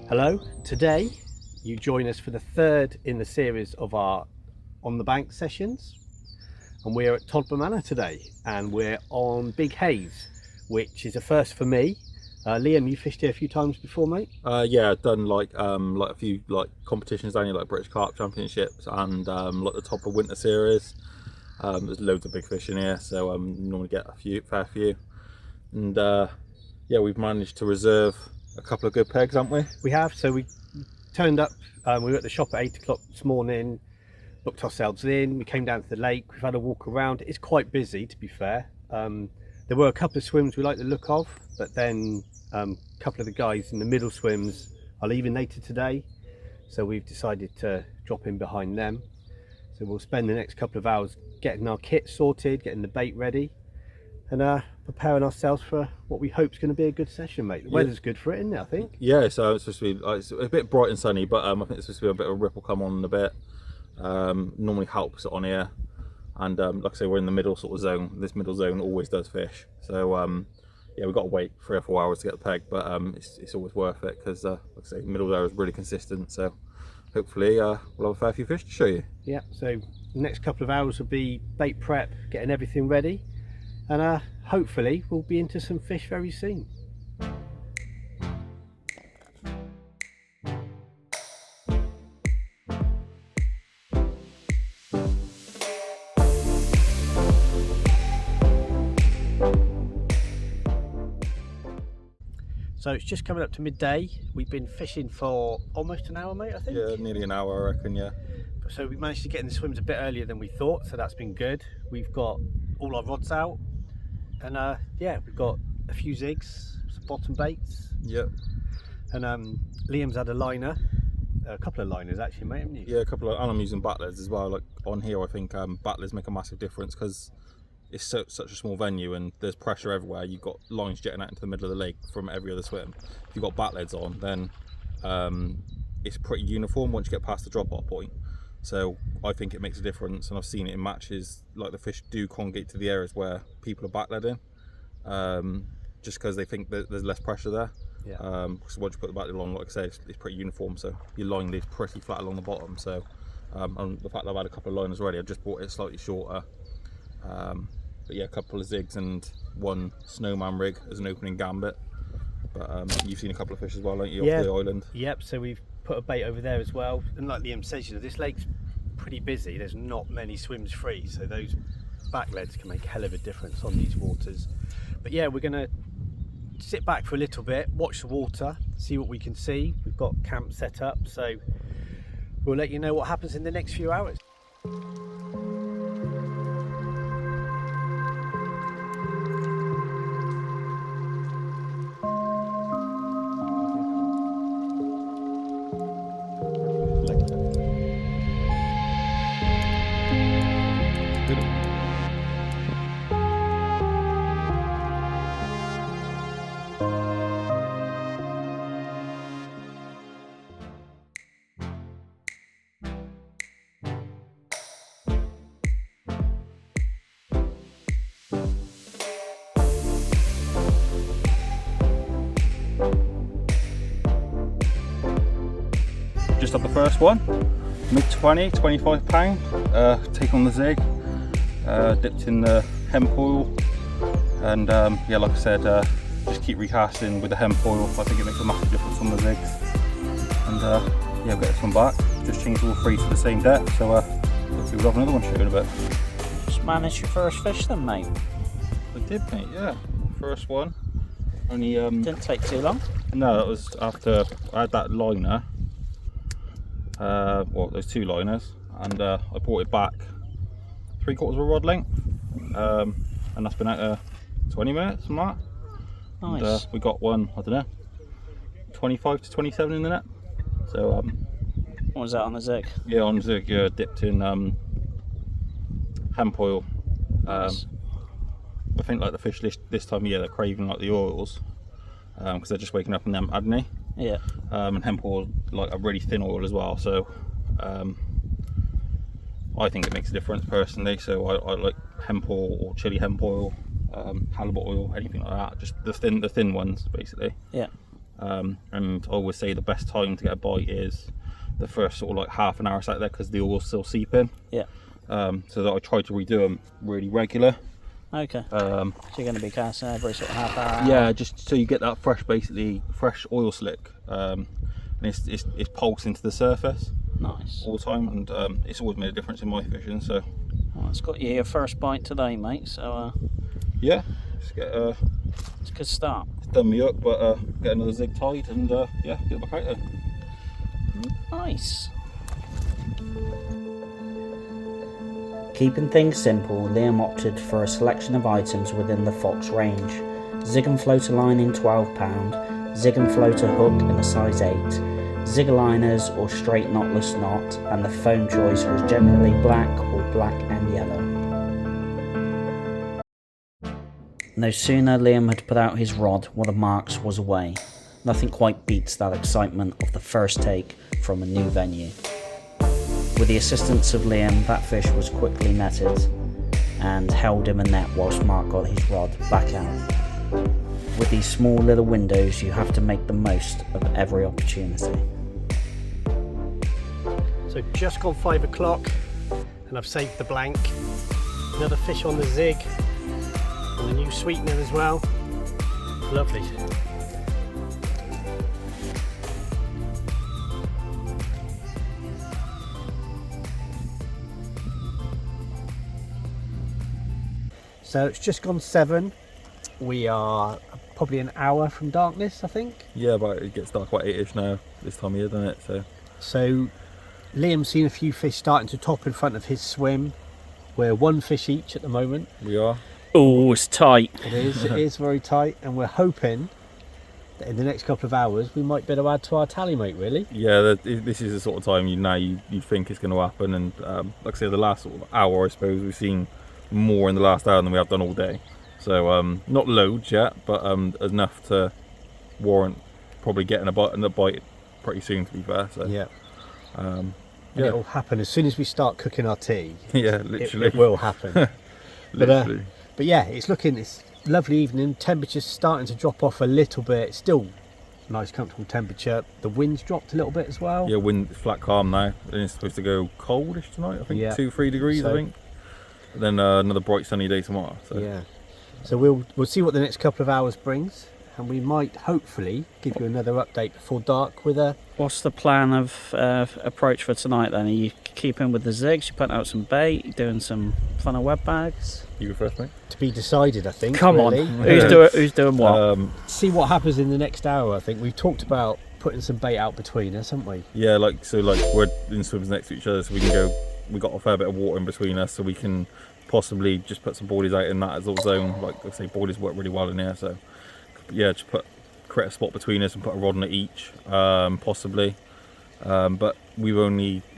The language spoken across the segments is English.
Hello, today you join us for the third in the series of our On the Bank sessions, and we're at Todber Manor today and we're on Big Haze, which is a first for me. Liam, you fished here a few times before, mate? Yeah, I've done like a few like competitions down here, like British Carp Championships and like the Todber Winter Series. There's loads of big fish in here, so normally get a fair few, and yeah, we've managed to reserve a couple of good pegs, haven't we? We have. So we turned up, we were at the shop at 8 o'clock this morning, booked ourselves in, we came down to the lake, we've had a walk around. It's quite busy, to be fair. There were a couple of swims we like the look of, but then a couple of the guys in the middle swims are leaving later today, so we've decided to drop in behind them. So we'll spend the next couple of hours getting our kit sorted, getting the bait ready, and preparing ourselves for what we hope is going to be a good session, mate. The weather's good for it, isn't it, I think? Yeah, so it's supposed to be it's a bit bright and sunny, but I think it's supposed to be a bit of a ripple come on in a bit. Normally helps on here, and like I say, we're in the middle sort of zone. This middle zone always does fish, so yeah, we've got to wait 3 or 4 hours to get the peg, but it's always worth it because like I say, middle there is really consistent, so hopefully we'll have a fair few fish to show you. Yeah, so the next couple of hours will be bait prep, getting everything ready, and hopefully we'll be into some fish very soon. So it's just coming up to midday. We've been fishing for almost an hour, mate, I think. Yeah, nearly an hour, I reckon. Yeah. So we managed to get in the swims a bit earlier than we thought, so that's been good. We've got all our rods out, and yeah, we've got a few zigs, some bottom baits. Yep. And Liam's had a liner, a couple of liners actually, mate, haven't you? Yeah, a couple of, and I'm using battlers as well. Like on here, I think battlers make a massive difference because it's such a small venue and there's pressure everywhere. You've got lines jetting out into the middle of the lake from every other swim. If you've got battlers on, then it's pretty uniform once you get past the drop-off point. So I think it makes a difference, and I've seen it in matches. Like the fish do congregate to the areas where people are backleading, just because they think that there's less pressure there. Yeah. So once you put the backlead on, like I say, it's pretty uniform. So your line lays pretty flat along the bottom. So and the fact that I've had a couple of liners already, I've just brought it slightly shorter. But yeah, a couple of zigs and one snowman rig as an opening gambit. But you've seen a couple of fish as well, haven't you, off the island? Yep, so we've put a bait over there as well. And like Liam says, you know, this lake's pretty busy. There's not many swims free, so those backleads can make a hell of a difference on these waters. But yeah, we're going to sit back for a little bit, watch the water, see what we can see. We've got camp set up, so we'll let you know what happens in the next few hours. Just up the first one, mid 20, 25 pound, take on the zig, dipped in the hemp oil, and yeah, like I said, just keep recasting with the hemp oil. I think it makes a massive difference on the zigs, and yeah, I'll get this one back, just changed all three to the same depth, so hopefully we'll have another one shoot in a bit. Just managed your first fish then, mate? I did, mate, yeah, first one, only Didn't take too long. no, that was after I had that liner. Well, there's two liners, and I brought it back 3/4 of a rod length, and that's been out 20 minutes from that. Nice. And, we got one, I don't know, 25 to 27 in the net. So What was that on the zig? yeah, on zig, dipped in hemp oil. Nice. I think like the fish this time of year, they're craving like the oils because they're just waking up in them, hadn't they? Yeah. And hemp oil, like a really thin oil as well, so I think it makes a difference personally. So I like hemp oil or chili hemp oil, halibut oil, anything like that, just the thin ones basically. Yeah. And I always say the best time to get a bite is the first sort of like half an hour sat there, because the oil's still seeping. Yeah. So that I try to redo them really regular. Okay. So you're going to be casting every sort of half hour? Yeah, just so you get that fresh, basically fresh oil slick, and it's pulsing to the surface Nice. all the time, and it's always made a difference in my fishing. So Well, it's got you your first bite today, mate. So yeah, just get it's a good start. it's done me up, but get another zig tied, and yeah, get back out there. Nice. Keeping things simple, Liam opted for a selection of items within the Fox range. Zig and floater line in 12 pound, zig and floater hook in a size 8, zig liners or straight knotless knot, and the foam choice was generally black or black and yellow. No sooner Liam had put out his rod, one of Mark's was away. Nothing quite beats that excitement of the first take from a new venue. With the assistance of Liam, that fish was quickly netted and held in a net whilst Mark got his rod back out. With these small little windows, you have to make the most of every opportunity. So just gone 5 o'clock and I've saved the blank. Another fish on the zig and a new sweetener as well. Lovely. So it's just gone 7. We are probably an hour from darkness, I think. Yeah, but it gets dark about 8ish now this time of year, doesn't it? So Liam's seen a few fish starting to top in front of his swim. We're 1 fish each at the moment. We are. Oh, it's tight. It is very tight, and we're hoping that in the next couple of hours we might be able to add to our tally, mate, really. Yeah, this is the sort of time you think it's going to happen, and like I say, the last sort of hour, I suppose, we've seen more in the last hour than we have done all day. So not loads yet, but enough to warrant probably getting a bite pretty soon, to be fair. So Yeah. Yeah. It'll happen as soon as we start cooking our tea. yeah, literally. It will happen. literally. But yeah, it's lovely evening. Temperature's starting to drop off a little bit. Still nice, comfortable temperature. The wind's dropped a little bit as well. Yeah, wind flat calm now, and it's supposed to go coldish tonight. I think Yeah. 2-3 degrees. So- I think. And then another bright sunny day tomorrow. So. Yeah. So we'll see what the next couple of hours brings, and we might hopefully give you another update before dark with a. What's the plan of approach for tonight then? Are you keeping with the zigs? You putting out some bait? You doing some funnel web bags? You go first, mate. To be decided, I think. Come really. on, who's doing what? See what happens in the next hour. I think we've talked about putting some bait out between us, haven't we? Yeah, like we're in swims next to each other, so we can go. We got a fair bit of water in between us, so we can possibly just put some boilies out in that as little zone. Like I say, boilies work really well in here, so yeah, just create a spot between us and put a rod on it each, possibly. But we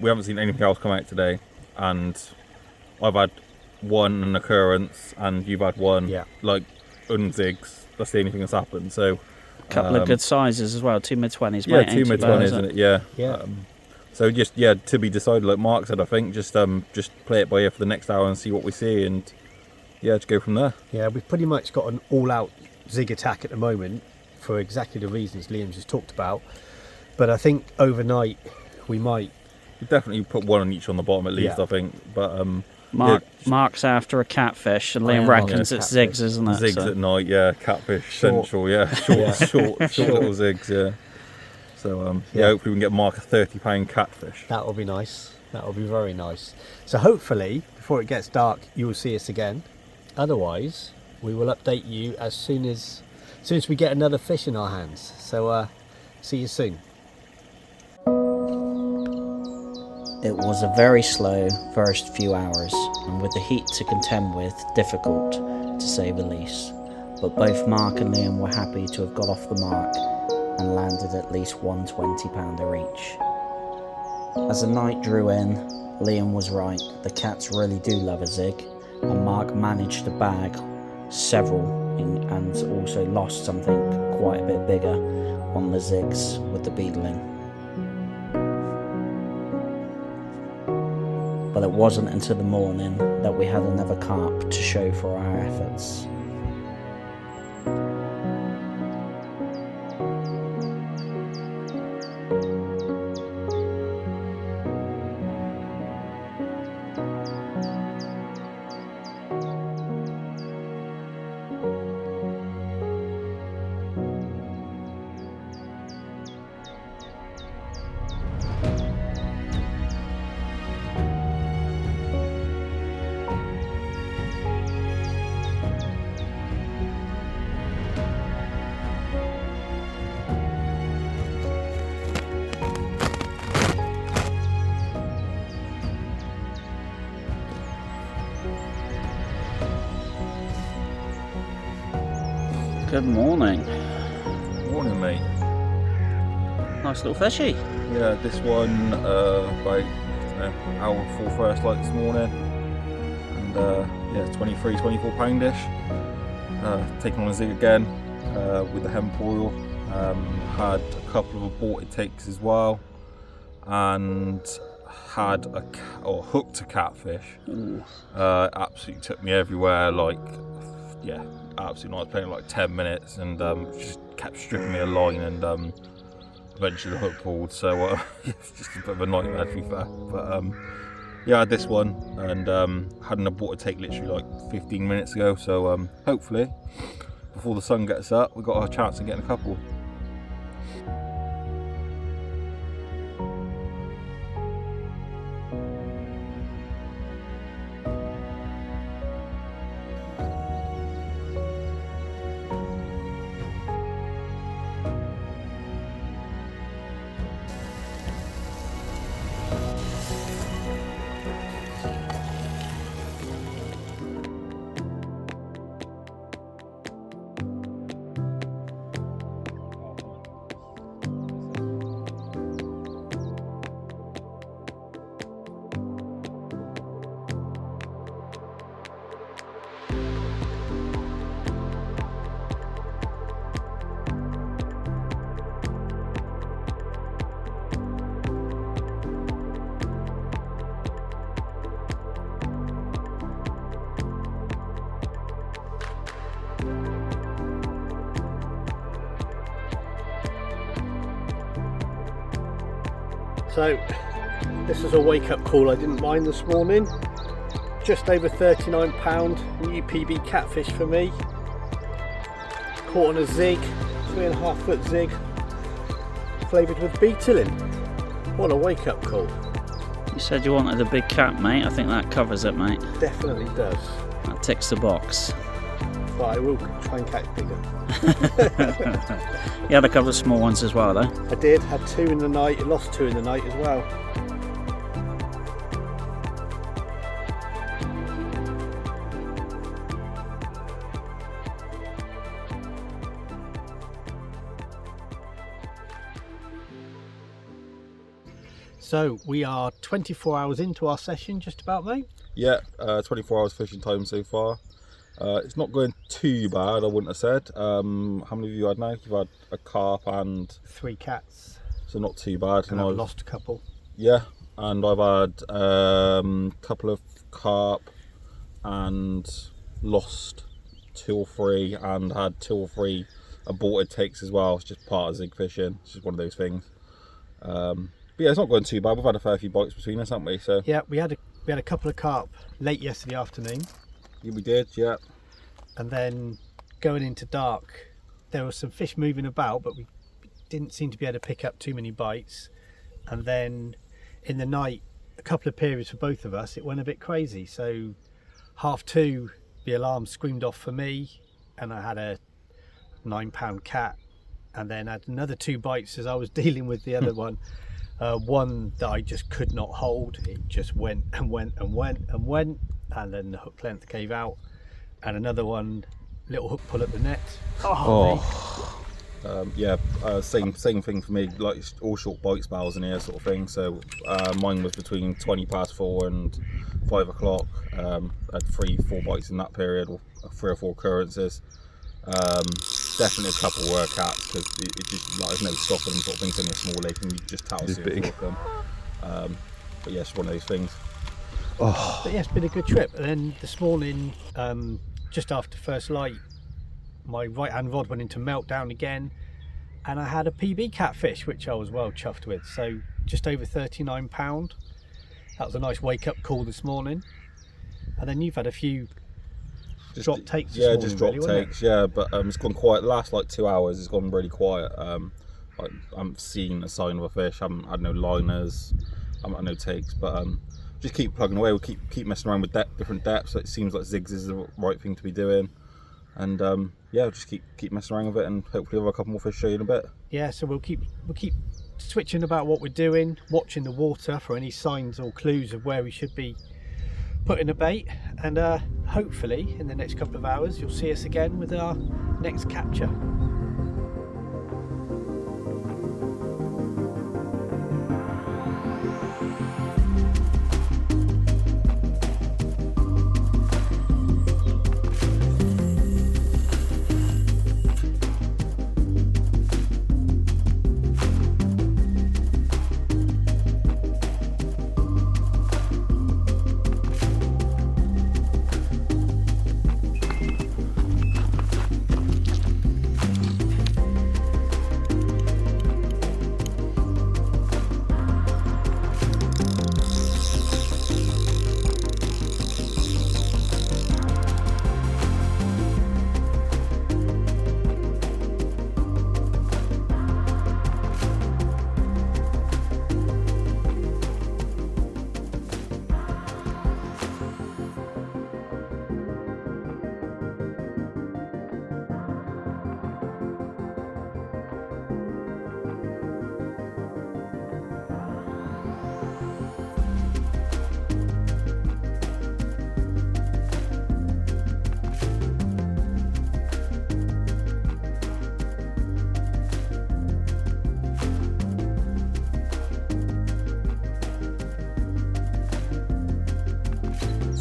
haven't seen anything else come out today, and I've had one occurrence, and you've had one. Yeah. Like unzigs. That's the only thing that's happened. So A couple of good sizes as well. 2 mid-20s. yeah, mate, 2 ain't too bad, mid-20s, is isn't it? it? Yeah. Yeah. So just to be decided, like Mark said, I think just play it by ear for the next hour and see what we see, and yeah, just go from there. Yeah, we've pretty much got an all-out zig attack at the moment for exactly the reasons Liam just talked about. But I think overnight we might. We definitely put one on each on the bottom at least, Yeah. I think. But Mark's after a catfish, and I am Liam on reckons a it's catfish. zigs, isn't it? zigs So- at night, yeah, catfish Short. central, yeah, short little zigs, yeah. So Yeah. hopefully we can get Mark a £30 catfish. That will be nice. That will be very nice. So hopefully, before it gets dark, you will see us again. Otherwise, we will update you as soon as we get another fish in our hands. So see you soon. It was a very slow first few hours, and with the heat to contend with, difficult to say the least. But both Mark and Liam were happy to have got off the mark and landed at least one 20-pounder each. As the night drew in, Liam was right. The cats really do love a zig, and Mark managed to bag several and also lost something quite a bit bigger on the zigs with the beetling. But it wasn't until the morning that we had another carp to show for our efforts. Good morning. Morning, mate. Nice little fishy. Yeah, this one about hour before first light this morning, and yeah, 24 poundish. Taking on a zig again with the hemp oil. Had a couple of aborted takes as well, and had hooked a catfish. Absolutely took me everywhere. Like, yeah, absolutely nice. Playing like 10 minutes, and just kept stripping me a line, and eventually the hook pulled. So it's just a bit of a nightmare, to be fair. But yeah, I had this one, and had an aborted take literally like 15 minutes ago. So hopefully, before the sun gets up, we've got a chance of getting a couple. So this is a wake-up call I didn't mind this morning. Just over £39 UPB catfish for me. Caught on a zig, 3.5 foot zig, flavoured with betalin. What a wake-up call. You said you wanted a big cat, mate. I think that covers it, mate. Definitely does. That ticks the box. But I will try and catch bigger. You had a couple of small ones as well, though. I did, had 2 in the night, lost 2 in the night as well. So we are 24 hours into our session, just about, mate. Yeah, 24 hours fishing time so far. It's not going too bad, I wouldn't have said. How many of you had now? You've had a carp and 3 cats. So not too bad. And I've lost a couple. Yeah, and I've had a couple of carp and lost 2 or 3, and had 2 or 3 aborted takes as well. It's just part of zig fishing. It's just one of those things. But yeah, it's not going too bad. We've had a fair few bites between us, haven't we? So yeah, we had a couple of carp late yesterday afternoon. Yeah, we did, yeah. And then going into dark, there were some fish moving about, but we didn't seem to be able to pick up too many bites. And then in the night, a couple of periods for both of us, it went a bit crazy. So 2:30, the alarm screamed off for me, and I had a £9 cat, and then had another 2 bites as I was dealing with the other one. One that I just could not hold. It just went and went and went and went, and then the hook length gave out. And another one, little hook pull at the net. Yeah, same thing for me. Like, all short bite spells in here, sort of thing. So mine was between 4:20 and 5 o'clock. Had 3-4 bites in that period, or 3 or 4 occurrences. Definitely a couple were cats, because it just, like, there's no stopping them, sort of thing. It's only a small lake, and you just towel see them. But yeah, it's one of those things. But yeah, it's been a good trip. And then this morning, just after first light, my right hand rod went into meltdown again, and I had a PB catfish, which I was well chuffed with. So just over £39. That was a nice wake up call this morning. And then you've had a few drop takes this morning, just drop really, takes, yeah. But it's gone quiet. The last like 2 hours, it's gone really quiet. Like, I haven't seen a sign of a fish. I haven't had no liners. I haven't had no takes. But just keep plugging away. We'll keep messing around with different depths. It seems like Zigs is the right thing to be doing. And yeah, we'll just keep messing around with it, and hopefully we'll have a couple more fish show you in a bit. Yeah, so we'll keep switching about what we're doing, watching the water for any signs or clues of where we should be putting a bait, and hopefully in the next couple of hours you'll see us again with our next capture.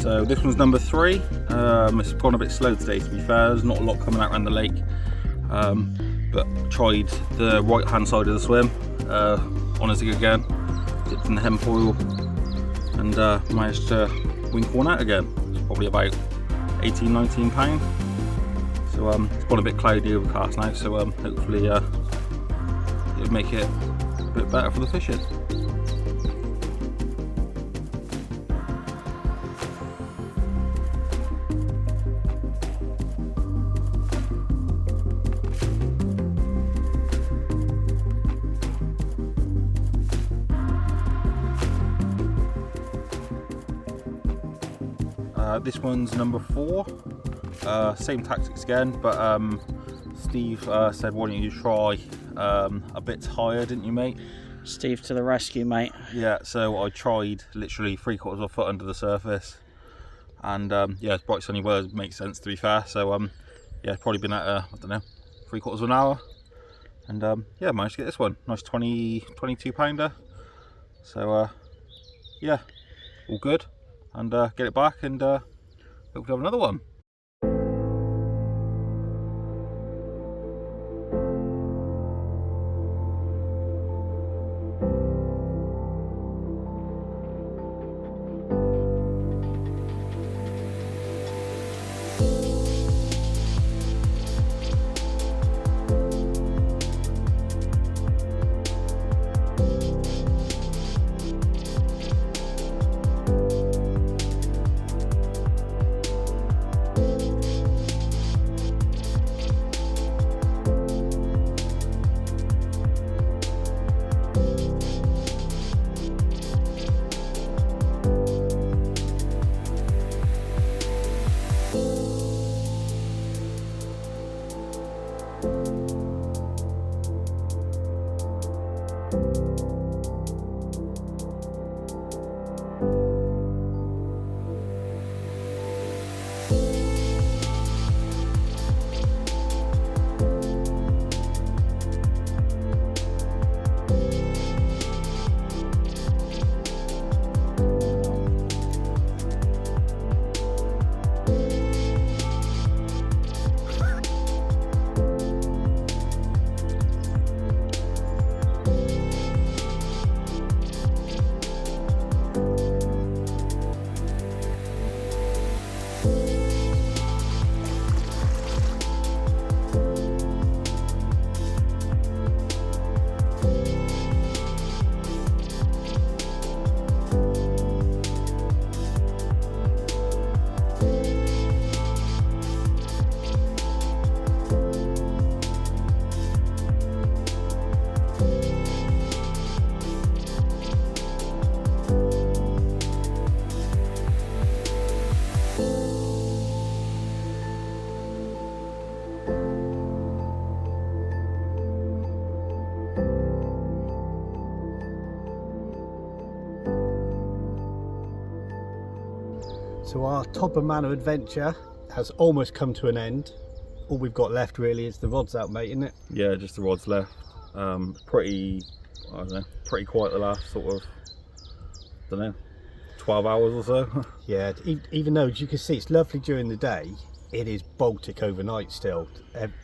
So this one's number 3. It's gone a bit slow today, to be fair. There's not a lot coming out around the lake, but tried the right hand side of the swim on a Zig again, dipped in the hemp oil, and managed to wink one out again. It's probably about 18-19 pound. So it's gone a bit cloudy, overcast now, so hopefully it'll make it a bit better for the fishing. This one's number 4. Same tactics again, but Steve said, why don't you try a bit higher, didn't you, mate? Steve to the rescue, mate. Yeah, so I tried literally 3/4 of a foot under the surface, and yeah, it's bright sunny weather, makes sense, to be fair. So yeah, it's probably been at I don't know, 3/4 of an hour, and yeah, managed to get this one. Nice 22 pounder. So yeah, all good, and get it back, and hope to have another one. So our Todber Manor adventure has almost come to an end. All we've got left really is the rods out, mate, isn't it? Yeah, just the rods left. Pretty, I don't know, pretty quiet the last sort of, don't know, 12 hours or so. Yeah, even though, as you can see, it's lovely during the day, it is Baltic overnight still.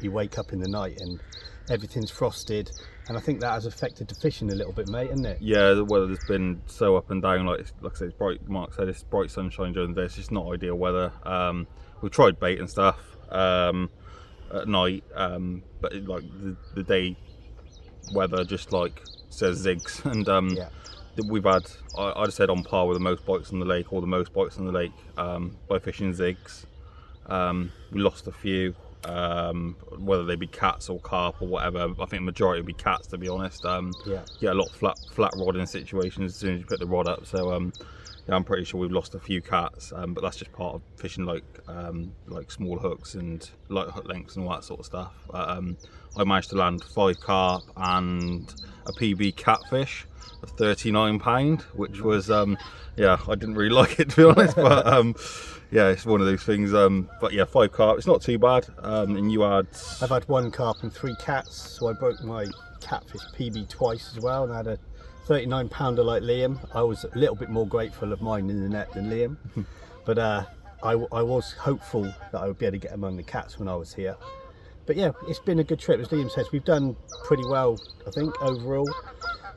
You wake up in the night and everything's frosted, and I think that has affected the fishing a little bit, mate, hasn't it? Yeah, the weather's been so up and down. Like I said, it's bright. Mark said it's bright sunshine during the day. It's just not ideal weather. We've tried bait and stuff at night, but the day weather just like says zigs, and Yeah. we've had, I'd said, on par with the most bites on the lake, or the most bites on the lake by fishing zigs. We lost a few, whether they be cats or carp or whatever. I think the majority would be cats, to be honest. Yeah, a lot of flat rodding situations as soon as you put the rod up. So yeah, I'm pretty sure we've lost a few cats, but that's just part of fishing like small hooks and light hook lengths and all that sort of stuff. I managed to land 5 carp and a PB catfish of £39, which was yeah, I didn't really like it, to be honest, but yeah, it's one of those things. But yeah, 5 carp, it's not too bad. And you had... I've had 1 carp and 3 cats, so I broke my catfish PB twice as well, and I had a 39 pounder like Liam. I was a little bit more grateful of mine in the net than Liam, but I was hopeful that I would be able to get among the cats when I was here. But yeah, it's been a good trip. As Liam says, we've done pretty well, I think, overall.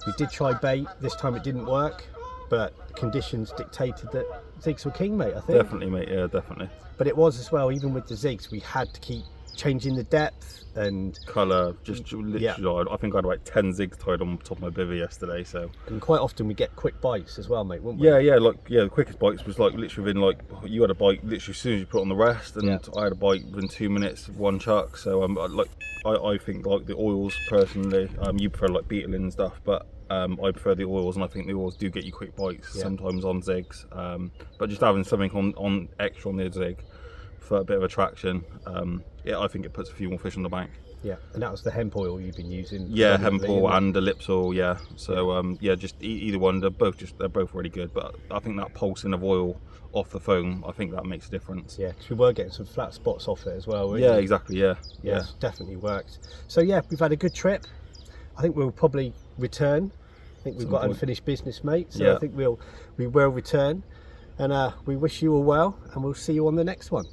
We did try bait, this time it didn't work, but conditions dictated that zigs were king, mate, I think. Definitely, mate, yeah, definitely. But it was as well, even with the zigs, we had to keep changing the depth and Colour, just literally, yeah. I think I had about 10 zigs tied on top of my bivvy yesterday, so... And quite often we get quick bites as well, mate, wouldn't we? Yeah, the quickest bites was like literally within, like, you had a bite literally as soon as you put on the rest, and Yeah. I had a bite within 2 minutes of 1 chuck. So I think like the oils personally, you prefer like Betalin and stuff, but I prefer the oils, and I think the oils do get you quick bites sometimes on zigs. But just having something on extra on the zig for a bit of attraction, yeah, I think it puts a few more fish on the bank. Yeah, and that was the hemp oil you've been using. Yeah, hemp predominantly, oil isn't and ellipse oil, yeah. So yeah, just either one. They're both really good, but I think that pulsing of oil off the foam, I think that makes a difference. it? Yeah, because we were getting some flat spots off it as well, weren't Yeah, we? exactly. Yeah. Yes, definitely worked. So yeah, we've had a good trip. I think we'll probably return. I think we've Some got point. unfinished business, mate. So Yeah. I think we will return, and we wish you all well, and we'll see you on the next one.